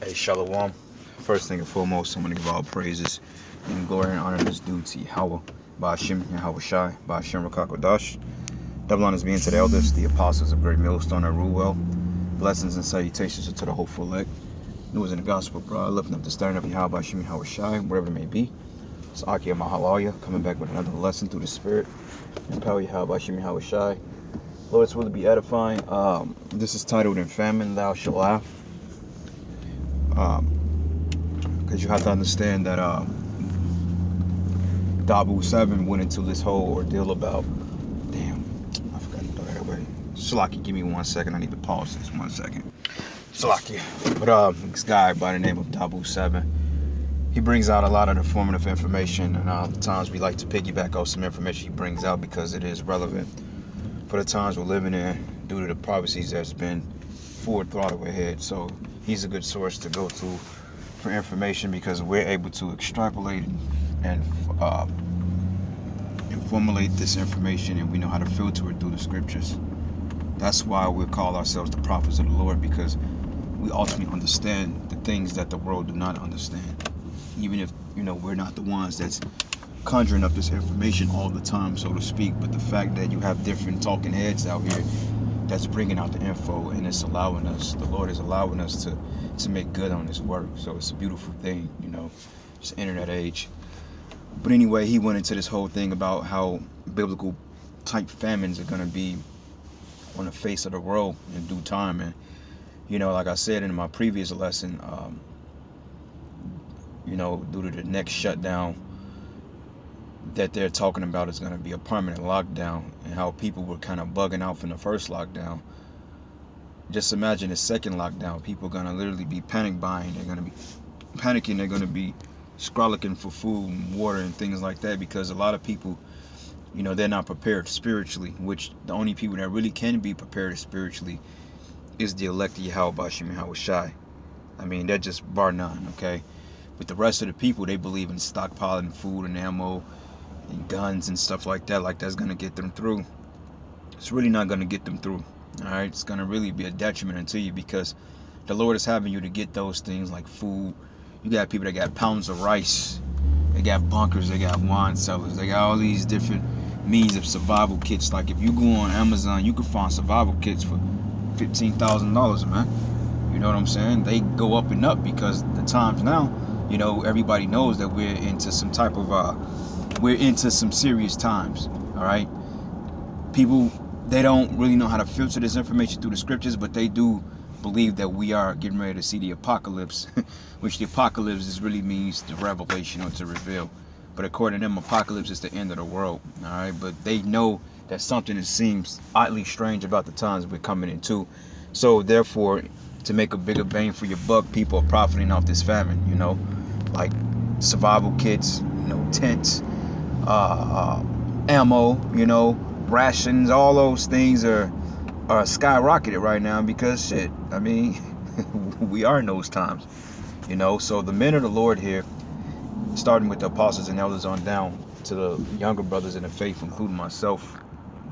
Hey, Shalom. First thing and foremost, I'm going to give all praises and glory and honor that's due to Yahweh, Ba'ashim, Yahweh Shai, Ba'ashim Rakakodash. Double honors being to the elders, the apostles of Great Millstone and rule well. Blessings and salutations to the hopeful elect. News in the gospel, bro. Lifting up the standard of Yahweh, Ba'ashim, Yahweh Shai, wherever it may be. It's Aki Mahalalia coming back with another lesson through the Spirit. And power Yahweh, Ba'ashim, Yahweh Shai. Lord, it's really be edifying. This is titled In Famine Thou Shalt Laugh. Because you have to understand that Dabu 7 went into this whole ordeal about, damn, I forgot to throw that away. Salaki, give me 1 second. I need to pause this 1 second. Salaki. But this guy by the name of Dabu 7, he brings out a lot of the formative information, and the times we like to piggyback off some information he brings out because it is relevant for the times we're living in due to the prophecies that's been full throttle ahead. So he's a good source to go to for information because we're able to extrapolate and formulate this information, and we know how to filter it through the scriptures. That's why we call ourselves the prophets of the Lord, because we ultimately understand the things that the world do not understand, even if we're not the ones that's conjuring up this information all the time, so to speak. But the fact that you have different talking heads out here that's bringing out the info, and it's allowing us, the Lord is allowing us to make good on his work. So it's a beautiful thing, just internet age. But anyway, he went into this whole thing about how biblical type famines are going to be on the face of the world in due time. And like I said in my previous lesson, due to the next shutdown that they're talking about is going to be a permanent lockdown, and how people were kind of bugging out from the first lockdown. Just imagine the second lockdown. People are going to literally be panic buying. They're going to be panicking. They're going to be scrolling for food and water and things like that, because a lot of people, they're not prepared spiritually, which the only people that really can be prepared spiritually is the elect of Yahweh, Ba'ashim, Yahweh Shai. I mean, they're just bar none, okay? But the rest of the people, they believe in stockpiling food and ammo and guns and stuff like that, like that's going to get them through. It's really not going to get them through. All right, it's going to really be a detriment unto you, because the Lord is having you to get those things like food. You got people that got pounds of rice. They got bunkers. They got wine cellars. They got all these different means of survival kits. Like if you go on Amazon, you can find survival kits for $15,000, man. You know what I'm saying? They go up and up because the times now, everybody knows that we're into some type of, we're into some serious times. All right. People, they don't really know how to filter this information through the scriptures, but they do believe that we are getting ready to see the apocalypse, which the apocalypse is really means the revelation or to reveal. But according to them, apocalypse is the end of the world. All right, but they know that something that seems oddly strange about the times we're coming into. So therefore, to make a bigger bang for your buck, people are profiting off this famine. Like survival kits, tents, ammo, rations, all those things are skyrocketed right now because shit, I mean, we are in those times, so the men of the Lord here, starting with the apostles and elders on down to the younger brothers in the faith, including myself,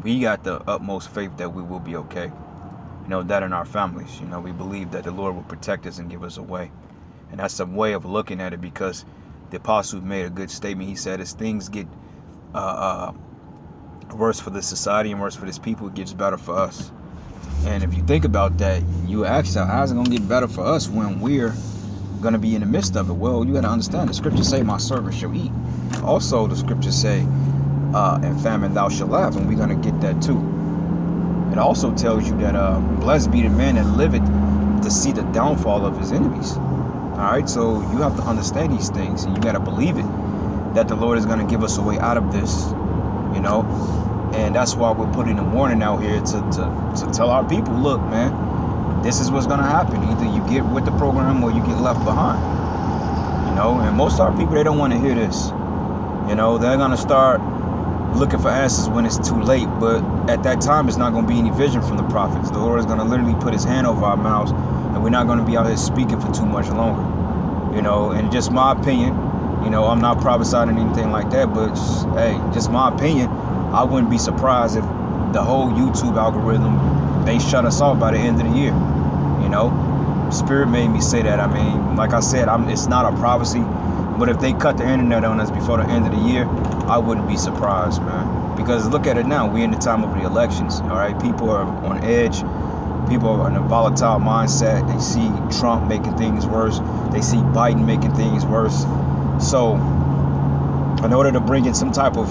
we got the utmost faith that we will be okay, that in our families, we believe that the Lord will protect us and give us a way. And that's a way of looking at it, because the apostle made a good statement. He said, as things get worse for this society and worse for this people, it gets better for us. And if you think about that, you ask yourself, how's it going to get better for us when we're going to be in the midst of it? Well, you got to understand, the scriptures say, my servant shall eat. Also, the scriptures say, in famine thou shalt laugh, and we're going to get that too. It also tells you that blessed be the man that liveth to see the downfall of his enemies. All right, so you have to understand these things, and you got to believe it, that the Lord is going to give us a way out of this, and that's why we're putting a warning out here to tell our people, look, man, this is what's going to happen. Either you get with the program or you get left behind, and most of our people, they don't want to hear this. They're going to start looking for answers when it's too late, but at that time, it's not going to be any vision from the prophets. The Lord is going to literally put his hand over our mouths, and we're not going to be out here speaking for too much longer, and just my opinion, I'm not prophesying anything like that, but hey, just my opinion, I wouldn't be surprised if the whole YouTube algorithm, they shut us off by the end of the year, Spirit made me say that. I mean, like I said, it's not a prophecy, but if they cut the internet on us before the end of the year, I wouldn't be surprised, man. Because look at it now. We're in the time of the elections, all right? People are on edge. People are in a volatile mindset. They see Trump making things worse. They see Biden making things worse. So in order to bring in some type of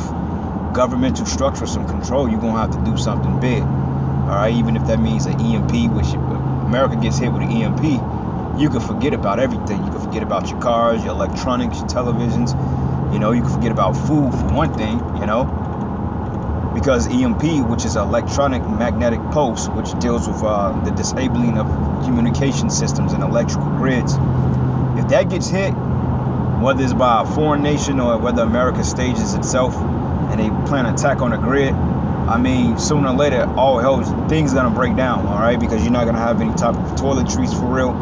governmental structure, some control, you're going to have to do something big. All right, even if that means an EMP, which America gets hit with an EMP, you can forget about everything. You can forget about your cars, your electronics, your televisions. You know, you can forget about food for one thing, you know, because EMP, which is an electronic magnetic pulse, which deals with the disabling of communication systems and electrical grids. If that gets hit, whether it's by a foreign nation or whether America stages itself and they plan an attack on the grid, I mean, sooner or later, all hell, things gonna break down, all right? Because you're not gonna have any type of toiletries for real,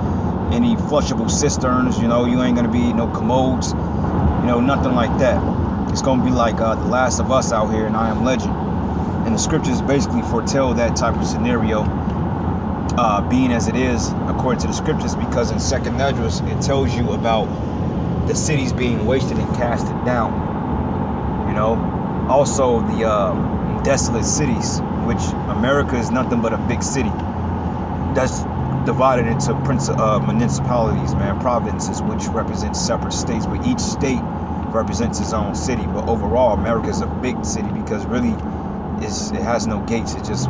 any flushable cisterns, you know, you ain't gonna be no commodes, you know, nothing like that. It's gonna be like The Last of Us out here in I Am Legend. And the scriptures basically foretell that type of scenario being as it is, according to the scriptures, because in 2nd Esdras, it tells you about the cities being wasted and casted down, you know? Also, the desolate cities, which America is nothing but a big city that's divided into municipalities, man, provinces, which represent separate states, but each state represents its own city. But overall, America is a big city because really it has no gates. It just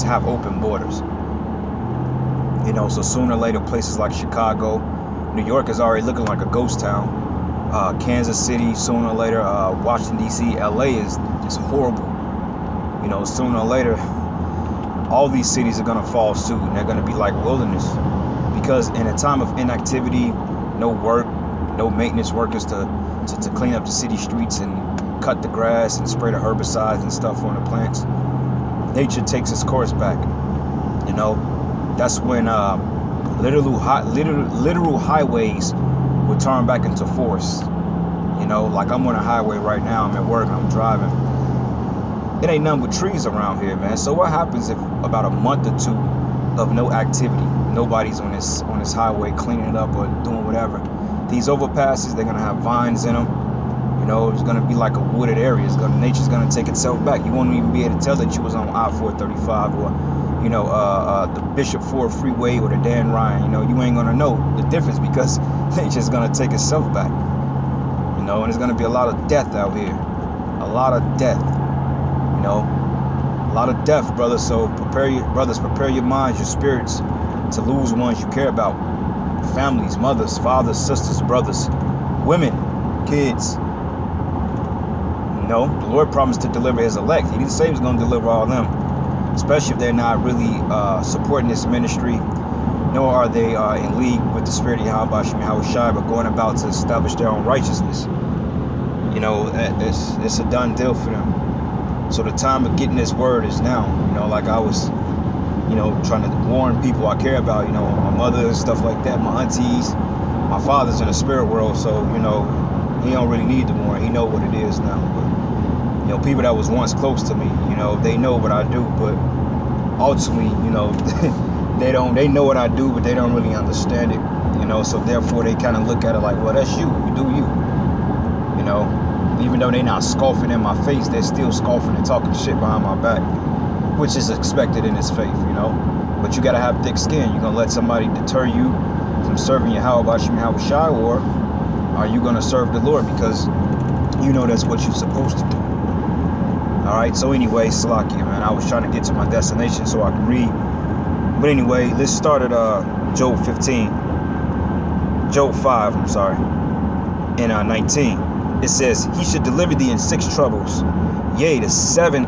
have open borders, you know. So sooner or later, places like Chicago, New York is already looking like a ghost town. Kansas City, sooner or later, Washington D.C., LA is just horrible. You know, sooner or later, all these cities are going to fall suit, and they're going to be like wilderness. Because in a time of inactivity, no work, no maintenance workers to clean up the city streets and cut the grass and spray the herbicides and stuff on the plants, nature takes its course back. You know, that's when literal highways will turn back into forests. You know, like I'm on a highway right now, I'm at work and I'm driving. It ain't nothing but trees around here, man. So what happens if about a month or two of no activity, nobody's on this highway cleaning it up or doing whatever? These overpasses, they're gonna have vines in them. You know, it's gonna be like a wooded area. Nature's gonna take itself back. You won't even be able to tell that you was on I-435 or, you know, the Bishop Ford Freeway or the Dan Ryan. You know, you ain't gonna know the difference because nature's gonna take itself back. You know, and there's gonna be a lot of death out here, a lot of death. You know, a lot of death, brothers. So prepare your minds, your spirits to lose ones you care about. Families, mothers, fathers, sisters, brothers, women, kids. You know, the Lord promised to deliver his elect. He didn't say he was going to deliver all of them, especially if they're not really supporting this ministry, nor are they in league with the spirit of Yahweh Shai, but going about to establish their own righteousness. You know, it's a done deal for them. So the time of getting this word is now. You know, like I was, you know, trying to warn people I care about, you know, my mother and stuff like that, my aunties. My father's in the spirit world, so, you know, he don't really need to warn. He know what it is now. But, you know, people that was once close to me, you know, they know what I do, but ultimately, you know, they know what I do, but they don't really understand it, you know, so therefore they kind of look at it like, well, that's you do you, you know. Even though they're not scoffing in my face, they're still scoffing and talking shit behind my back, which is expected in this faith, you know. But you got to have thick skin. You're going to let somebody deter you from serving Yahweh Shai, or are you going to serve the Lord because you know that's what you're supposed to do? All right, so anyway, Salakia, man, I was trying to get to my destination so I can read. But anyway, let's start at Job 5, and 19. It says, he should deliver thee in 6 troubles. Yea, the 7,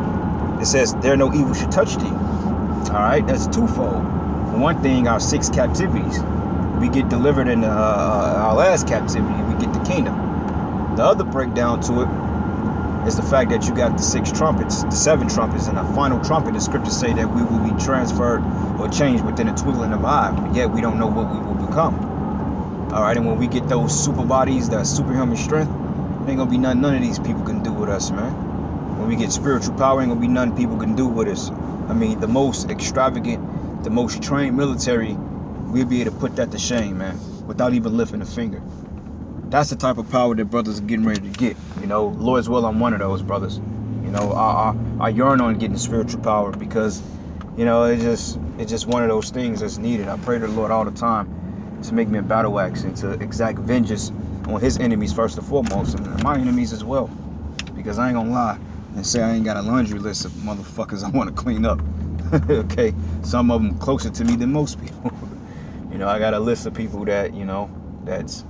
it says, there no evil should touch thee. All right, that's twofold. For one thing, our 6 captivities. We get delivered in our last captivity, we get the kingdom. The other breakdown to it is the fact that you got the 6 trumpets, the 7 trumpets, and the final trumpet. The scriptures say that we will be transferred or changed within a twinkling of an eye, but yet we don't know what we will become. All right, and when we get those super bodies, that superhuman strength, ain't gonna be none of these people can do with us, man. When we get spiritual power, ain't gonna be nothing people can do with us. I mean, the most extravagant, the most trained military we'll be able to put that to shame, man, without even lifting a finger. That's the type of power that brothers are getting ready to get. You know, Lord's will, I'm one of those brothers. You know, I yearn on getting spiritual power because, you know, it's just one of those things that's needed. I pray to the Lord all the time to make me a battle axe and to exact vengeance on his enemies first and foremost, and my enemies as well. Because I ain't gonna lie and say I ain't got a laundry list of motherfuckers I want to clean up. Okay, some of them closer to me than most people. You know, I got a list of people that, you know, that's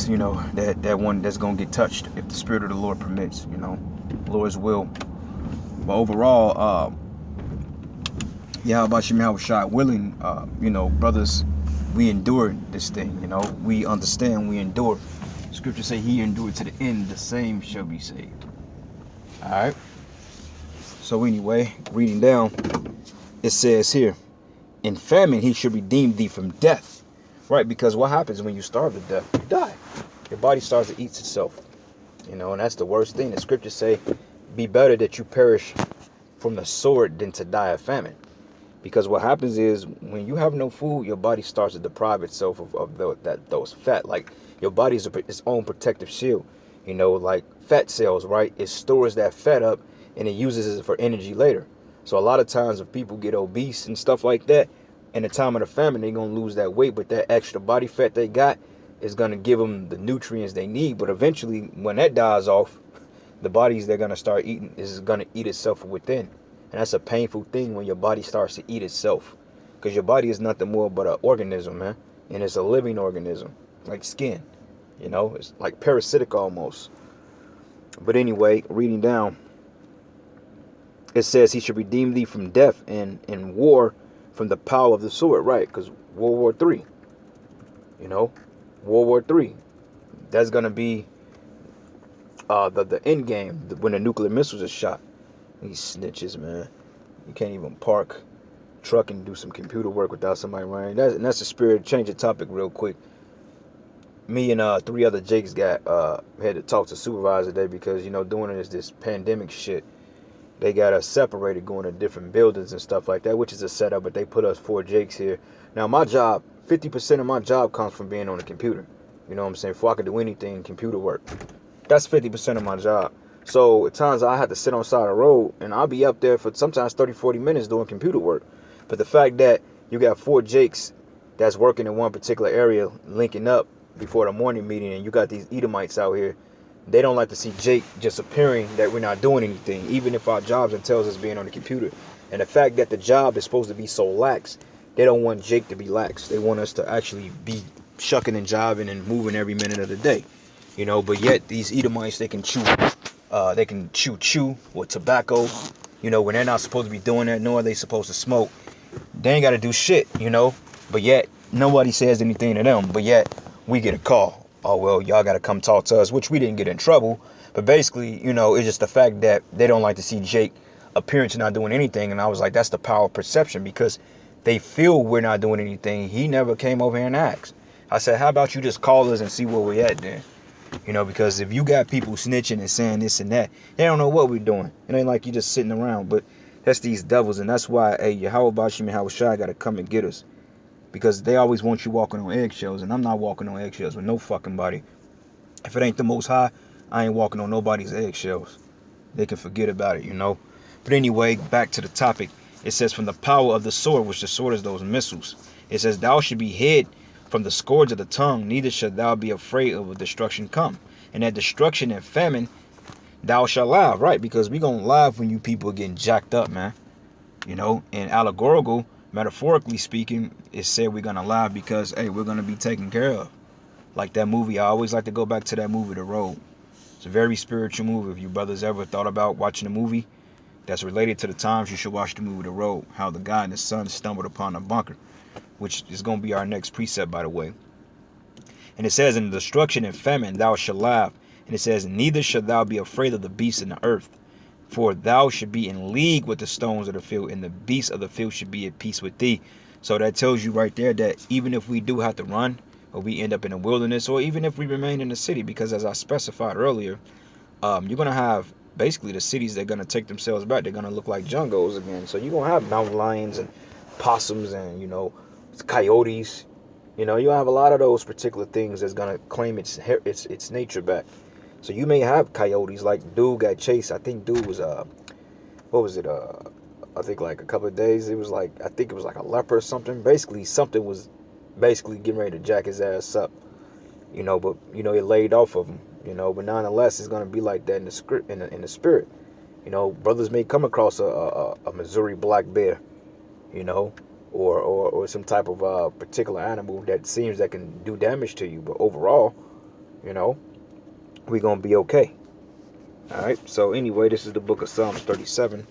you know, that one that's gonna get touched if the Spirit of the Lord permits, you know, Lord's will. But overall, yeah, how about you, man? I was shot willing, you know, brothers, we endured this thing, you know, we understand, we endure. Scripture say he endured to the end, the same shall be saved. All right. So anyway, reading down, it says here, in famine he should redeem thee from death. Right, because what happens when you starve to death? You die. Your body starts to eat itself. You know, and that's the worst thing. The scriptures say, be better that you perish from the sword than to die of famine. Because what happens is, when you have no food, your body starts to deprive itself of those fat. Like, your body is its own protective shield. You know, like fat cells, right? It stores that fat up and it uses it for energy later. So a lot of times if people get obese and stuff like that, in the time of the famine, they're going to lose that weight, but that extra body fat they got is going to give them the nutrients they need. But eventually, when that dies off, the bodies they're going to start eating is going to eat itself from within. And that's a painful thing when your body starts to eat itself. Because your body is nothing more but an organism, man. And it's a living organism, like skin. You know, it's like parasitic almost. But anyway, reading down, it says he should redeem thee from death and in war from the power of the sword, right? Because World War III, you know, World War III, that's gonna be the end game when the nuclear missiles are shot. These snitches, man, you can't even park truck and do some computer work without somebody running. That's the spirit. Change the topic real quick. Me and 3 other Jakes had to talk to supervisor today because, you know, doing this pandemic shit. They got us separated going to different buildings and stuff like that, which is a setup, but they put us 4 Jakes here. Now, my job, 50% of my job comes from being on the computer. You know what I'm saying? Before I could do anything, computer work. That's 50% of my job. So at times I have to sit on the side of the road, and I'll be up there for sometimes 30, 40 minutes doing computer work. But the fact that you got 4 Jakes that's working in one particular area, linking up before the morning meeting, and you got these Edomites out here, they don't like to see Jake just appearing that we're not doing anything, even if our jobs entails us being on the computer. And the fact that the job is supposed to be so lax, they don't want Jake to be lax. They want us to actually be shucking and jiving and moving every minute of the day. You know, but yet these Edomites, they can chew with tobacco, you know, when they're not supposed to be doing that, nor are they supposed to smoke. They ain't got to do shit, you know, but yet nobody says anything to them, but yet we get a call. Oh, well, y'all got to come talk to us, which we didn't get in trouble. But basically, you know, it's just the fact that they don't like to see Jake appearing to not doing anything. And I was like, that's the power of perception, because they feel we're not doing anything. He never came over here and asked. I said, how about you just call us and see where we're at then? You know, because if you got people snitching and saying this and that, they don't know what we're doing. It ain't like you just sitting around. But that's these devils. And that's why, hey, Yahweh Bashim and Hawashai got to come and get us. Because they always want you walking on eggshells, and I'm not walking on eggshells with no fucking body. If it ain't the Most High, I ain't walking on nobody's eggshells. They can forget about it, you know. But anyway, back to the topic. It says, from the power of the sword, which the sword is those missiles. It says, thou should be hid from the scourge of the tongue, neither shalt thou be afraid of a destruction come. And that destruction and famine, thou shalt laugh, right? Because we gonna laugh when you people are getting jacked up, man. You know, and allegorical, metaphorically speaking, it said we're gonna laugh because, hey, we're gonna be taken care of. Like that movie, I always like to go back to that movie, The Road. It's a very spiritual movie. If you brothers ever thought about watching a movie that's related to the times, you should watch the movie The Road. How the guy and his son stumbled upon a bunker, which is gonna be our next precept, by the way. And it says, in the destruction and famine thou shalt laugh. And it says, neither shalt thou be afraid of the beasts in the earth. For thou should be in league with the stones of the field, and the beasts of the field should be at peace with thee. So that tells you right there that even if we do have to run, or we end up in the wilderness, or even if we remain in the city, because as I specified earlier, you're going to have basically the cities that are going to take themselves back. They're going to look like jungles again. So you're going to have mountain lions and possums and, coyotes. You'll have a lot of those particular things that's gonna claim its nature back. So you may have coyotes like dude got chased. I think dude was what was it? I think like a couple of days. It was like, I think it was like a leopard or something. Basically, something was basically getting ready to jack his ass up. But it laid off of him. But nonetheless, it's gonna be like that in the script, in the spirit. Brothers may come across a Missouri black bear, or some type of particular animal that seems that can do damage to you. But overall, we're gonna be okay. All right. So anyway, this is the book of Psalms 37,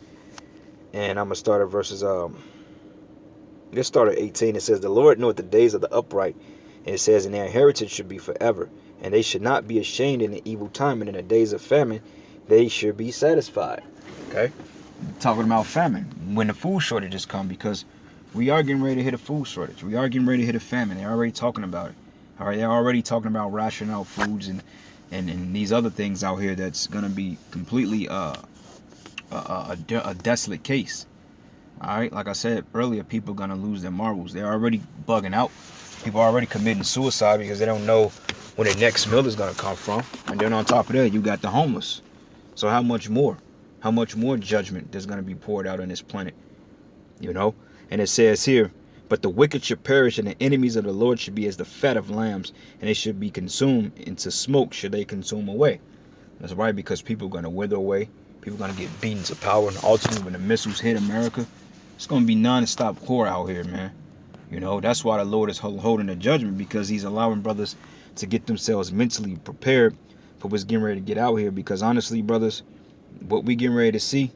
and I'm gonna start at verses let's start at 18. It says, "The Lord knoweth the days of the upright, and it says, and their inheritance should be forever, and they should not be ashamed in the evil time, and in the days of famine they should be satisfied." Okay, talking about famine when the food shortages come, because we are getting ready to hit a food shortage. We are getting ready to hit a famine. They're already talking about it. All right, they're already talking about rationing out foods and these other things out here that's gonna be completely a desolate case. All right, like I said earlier, people are gonna lose their marbles. They're already bugging out. People are already committing suicide because they don't know where their next meal is gonna come from. And then on top of that, you got the homeless. So how much more judgment there's gonna be poured out on this planet? And it says here, "But the wicked should perish, and the enemies of the Lord should be as the fat of lambs, and they should be consumed into smoke should they consume away." That's right, because people are gonna wither away. People are gonna get beaten to power, and ultimately when the missiles hit America, it's gonna be non-stop horror out here, man. That's why the Lord is holding the judgment, because he's allowing brothers to get themselves mentally prepared for what's getting ready to get out here. Because honestly, brothers, what we getting ready to see,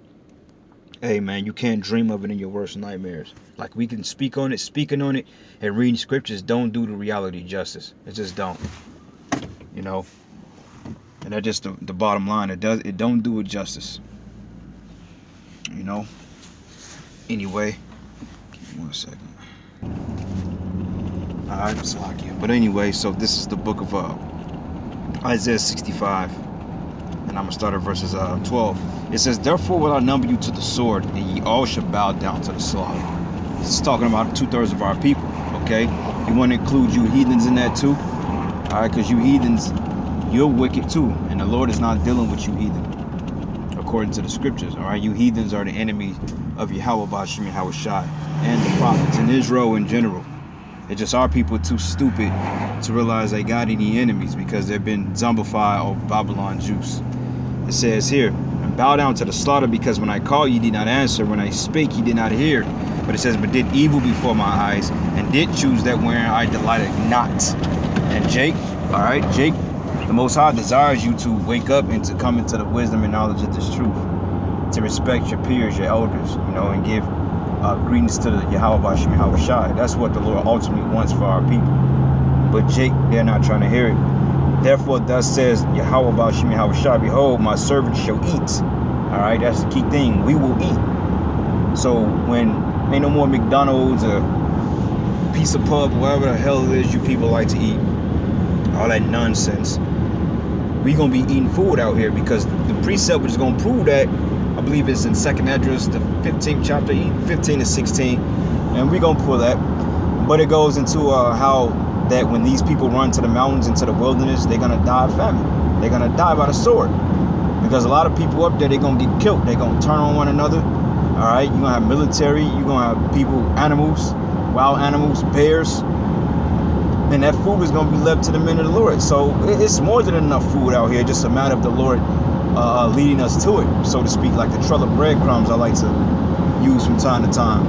hey man, you can't dream of it in your worst nightmares. Like, we can speaking on it, and reading scriptures don't do the reality justice. It just don't. And that's just the bottom line. It don't do it justice. Anyway, give me 1 second. Alright, so but anyway, so this is the book of Isaiah 65, and I'm gonna start at verses 12. It says, "Therefore will I number you to the sword, and ye all shall bow down to the slaughter." It's talking about 2/3 of our people. Okay, you want to include you heathens in that too? All right, because you heathens, you're wicked too, and the Lord is not dealing with you heathen, according to the scriptures. All right, you heathens are the enemies of Yahweh Bashim Yahushai and the prophets in Israel in general. It's just our people too stupid to realize they got any enemies, because they've been zombified of Babylon juice. It says here, "And bow down to the slaughter, because when I called ye did not answer, when I spake ye did not hear." But it says, "But did evil before my eyes, and did choose that wherein I delighted not." And Jake, all right, Jake, the Most High desires you to wake up and to come into the wisdom and knowledge of this truth, to respect your peers, your elders, and give greetings to the Yahweh Bashim Yahushai. That's what the Lord ultimately wants for our people. But Jake, they're not trying to hear it. "Therefore thus says Yahweh Bashim Yahushai, behold, my servants shall eat." All right, that's the key thing. We will eat. So when ain't no more McDonald's or Pizza Pub, whatever the hell it is you people like to eat, all that nonsense, we gonna be eating food out here, because the precept which is gonna prove that, I believe it's in 2nd Esdras, the 15th chapter, 15 to 16, and we gonna pull that. But it goes into how that when these people run to the mountains, into the wilderness, they're gonna die of famine. They're gonna die by the sword, because a lot of people up there, they're gonna get killed. They're gonna turn on one another. All right, you're gonna have military, you're gonna have people, animals, wild animals, bears, and that food is gonna be left to the men of the Lord. So it's more than enough food out here. Just a matter of the Lord leading us to it, so to speak, like the trail of breadcrumbs I like to use from time to time.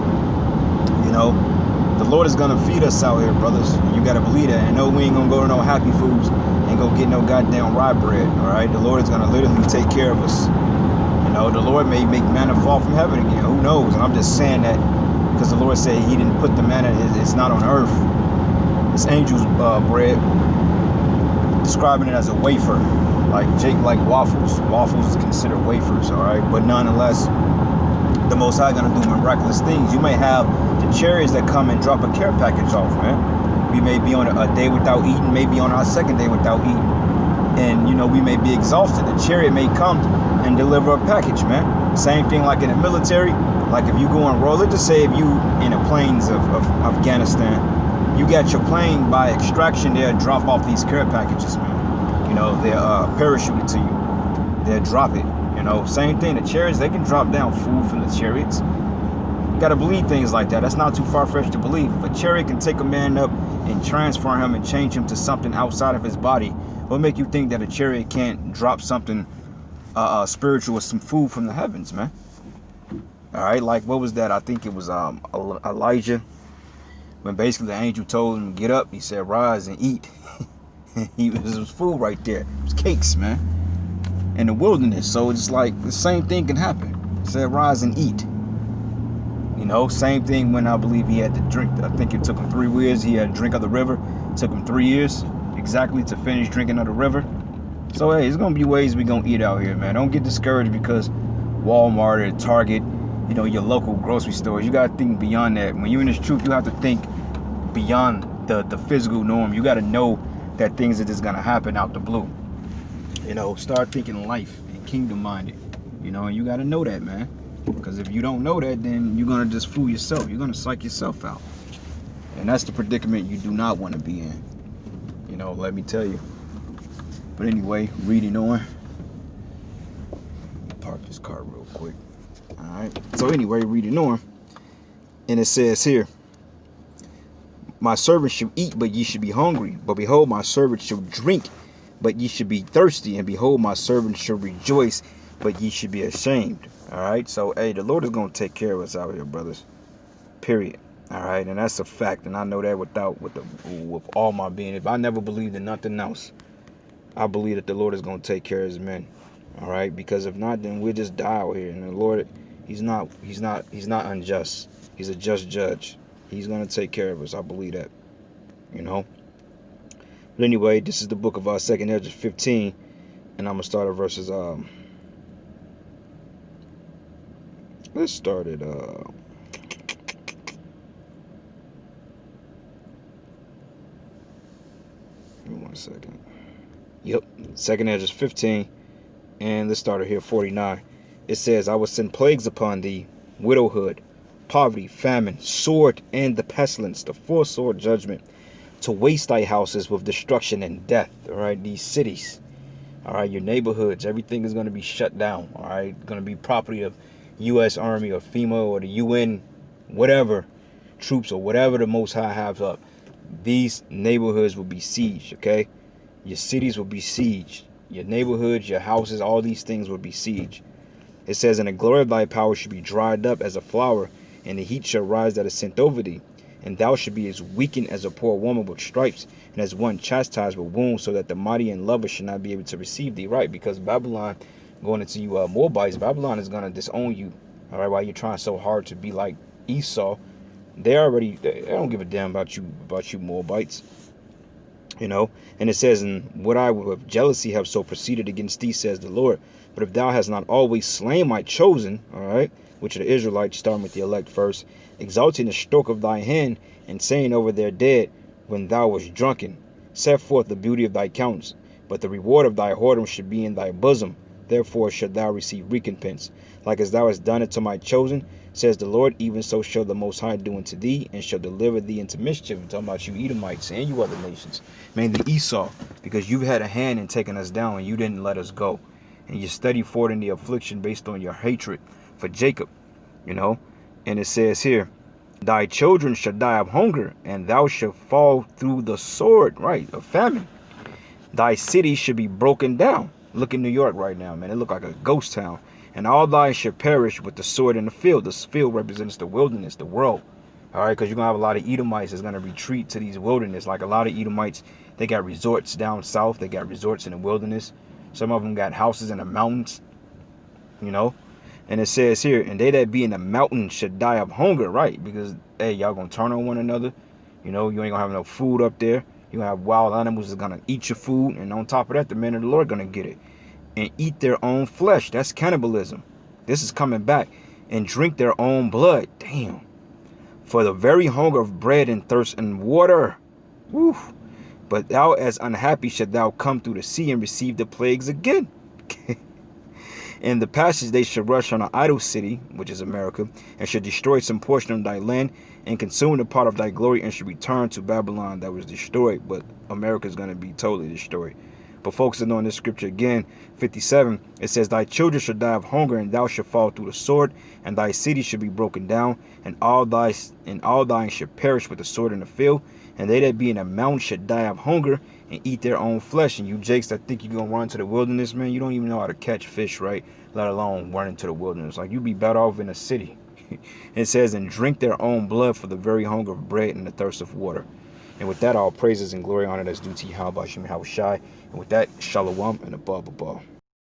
The Lord is gonna feed us out here, brothers. You gotta believe that. And no, we ain't gonna go to no Happy Foods and go get no goddamn rye bread. All right, the Lord is gonna literally take care of us. The Lord may make manna fall from heaven again. Who knows? And I'm just saying that because the Lord said he didn't put the manna, it's not on earth. It's angels' bread, describing it as a wafer. Like Jake like waffles. Waffles is considered wafers, all right? But nonetheless, the Most High gonna do miraculous things. You may have the chariots that come and drop a care package off, man. We may be on a day without eating, maybe on our 2nd day without eating. And, we may be exhausted. The chariot may come and deliver a package, man. Same thing like in the military. Like if you go on road, let's just say if you in the plains of Afghanistan, you got your plane by extraction, they'll drop off these care packages, man. You know, they'll parachute it to you. They'll drop it. You know, same thing. The chariots, they can drop down food from the chariots. You gotta believe things like that. That's not too far-fetched to believe. If a chariot can take a man up and transform him and change him to something outside of his body, what make you think that a chariot can't drop something spiritual with some food from the heavens, man? All right, like what was that? I think it was Elijah, when basically the angel told him to get up. He said, "Rise and eat." It was food right there. It was cakes, man, in the wilderness. So it's like the same thing can happen. He said, "Rise and eat." You know, same thing when I believe he had to drink. I think it took him 3 years. He had to drink of the river. It took him 3 years exactly to finish drinking of the river. So hey, there's gonna be ways we gonna eat out here, man. Don't get discouraged because Walmart or Target, you know, your local grocery stores. You gotta think beyond that. When you're in this truth, you have to think beyond the physical norm. You gotta know that things are just gonna happen out the blue. You know, start thinking life and kingdom minded. You know, and you gotta know that, man. Because if you don't know that, then you're gonna just fool yourself. You're gonna psych yourself out. And that's the predicament you do not want to be in. You know, let me tell you. But anyway, reading on. Park this car real quick. Alright. So anyway, reading on. And it says here, my servant shall eat, but ye should be hungry. But behold, my servant shall drink, but ye should be thirsty. And behold, my servant shall rejoice, but ye should be ashamed. Alright. So hey, the Lord is gonna take care of us out here, brothers. Period. Alright, and that's a fact. And I know that with all my being. If I never believed in nothing else, I believe that the Lord is gonna take care of his men. All right, because if not, then we'll just die out here. And the Lord, he's not unjust. He's a just judge. He's gonna take care of us. I believe that. You know. But anyway, this is the book of 2nd Ezra 15, and I'm gonna start at verses. Let's start at. Give me 1 second. Yep, 2nd Ezra 15. And let's start here, 49. It says, I will send plagues upon thee, widowhood, poverty, famine, sword, and the pestilence, the full sword judgment, to waste thy houses with destruction and death. All right, these cities, all right, your neighborhoods, everything is going to be shut down. All right, going to be property of U.S. Army or FEMA or the UN, whatever, troops or whatever the Most High have up. These neighborhoods will be sieged, okay? Your cities will be sieged. Your neighborhoods, your houses, all these things will be sieged. It says, and the glory of thy power should be dried up as a flower, and the heat shall rise that is sent over thee. And thou should be as weakened as a poor woman with stripes, and as one chastised with wounds, so that the mighty and lovers should not be able to receive thee. Right, because Babylon, going into you Moabites, Babylon is going to disown you. All right, while you're trying so hard to be like Esau, they don't give a damn about you Moabites. You know, and it says, and what I with jealousy have so proceeded against thee, says the Lord. But if thou hast not always slain my chosen, all right, which are the Israelites, starting with the elect first, exalting the stroke of thy hand, and saying over their dead, when thou wast drunken, set forth the beauty of thy counts, but the reward of thy whoredom should be in thy bosom. Therefore shalt thou receive recompense, like as thou hast done it to my chosen, says the Lord, even so shall the Most High do unto thee, and shall deliver thee into mischief. I'm talking about you Edomites and you other nations, mainly Esau, because you've had a hand in taking us down and you didn't let us go. And you study forward in the affliction based on your hatred for Jacob, you know. And it says here, thy children shall die of hunger, and thou shalt fall through the sword, right, of famine. Thy city should be broken down. Look in New York right now, man. It look like a ghost town. And all thy shall perish with the sword in the field. The field represents the wilderness, the world. All right, because you're going to have a lot of Edomites that's going to retreat to these wilderness. Like a lot of Edomites, they got resorts down south. They got resorts in the wilderness. Some of them got houses in the mountains, you know. And it says here, and they that be in the mountains should die of hunger, right? Because, hey, y'all going to turn on one another. You know, you ain't going to have no food up there. You're going to have wild animals that's going to eat your food. And on top of that, the men of the Lord going to get it. And eat their own flesh. That's cannibalism. This is coming back. And drink their own blood. Damn. For the very hunger of bread and thirst and water. Woo. But thou as unhappy should thou come through the sea and receive the plagues again. In the passage, they should rush on an idol city, which is America, and should destroy some portion of thy land and consume the part of thy glory, and should return to Babylon that was destroyed. But America is going to be totally destroyed. But focusing on this scripture again, 57, it says, thy children shall die of hunger, and thou shalt fall through the sword, and thy city shall be broken down, and all thine shall perish with the sword in the field, and they that be in a mountain should die of hunger and eat their own flesh. And you jakes that think you're gonna run into the wilderness, man, you don't even know how to catch fish, right? Let alone run into the wilderness. Like, you be better off in a city. It says, and drink their own blood for the very hunger of bread and the thirst of water. And with that, all praises and glory honor that's due to Yahweh Shem Shai. And with that, shalom and above.